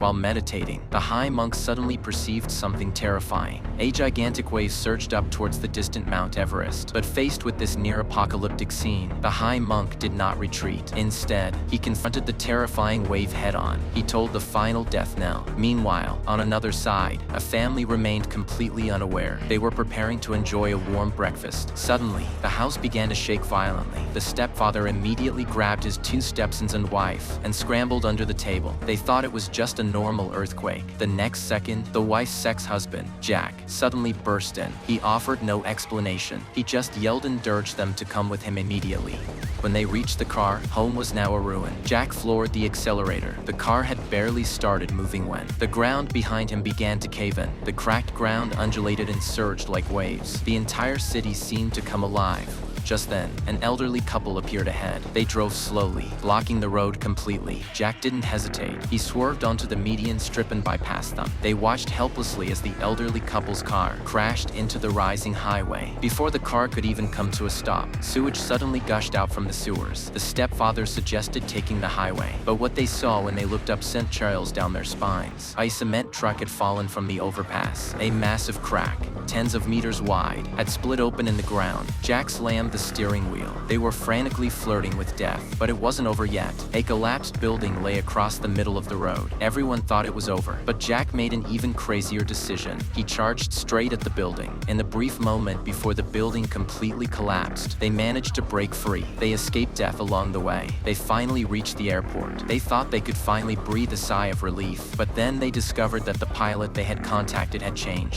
While meditating, the high monk suddenly perceived something terrifying. A gigantic wave surged up towards the distant Mount Everest. But faced with this near-apocalyptic scene, the high monk did not retreat. Instead, he confronted the terrifying wave head-on. He told the final death knell. Meanwhile, on another side, a family remained completely unaware. They were preparing to enjoy a warm breakfast. Suddenly, the house began to shake violently. The stepfather immediately grabbed his two stepsons and wife and scrambled under the table. They thought it was just a normal earthquake. The next second, the wife's sex-husband, Jack, suddenly burst in. He offered no explanation. He just yelled and urged them to come with him immediately. When they reached the car, home was now a ruin. Jack floored the accelerator. The car had barely started moving when the ground behind him began to cave in. The cracked ground undulated and surged like waves. The entire city seemed to come alive. Just then, an elderly couple appeared ahead. They drove slowly, blocking the road completely. Jack didn't hesitate. He swerved onto the median strip and bypassed them. They watched helplessly as the elderly couple's car crashed into the rising highway. Before the car could even come to a stop, sewage suddenly gushed out from the sewers. The stepfather suggested taking the highway, but what they saw when they looked up sent chills down their spines. A cement truck had fallen from the overpass. A massive crack, tens of meters wide, had split open in the ground. Jack slammed the steering wheel. They were frantically flirting with death, but it wasn't over yet. A collapsed building lay across the middle of the road. Everyone thought it was over, but Jack made an even crazier decision. He charged straight at the building. In the brief moment before the building completely collapsed, they managed to break free. They escaped death along the way. They finally reached the airport. They thought they could finally breathe a sigh of relief, but then they discovered that the pilot they had contacted had changed.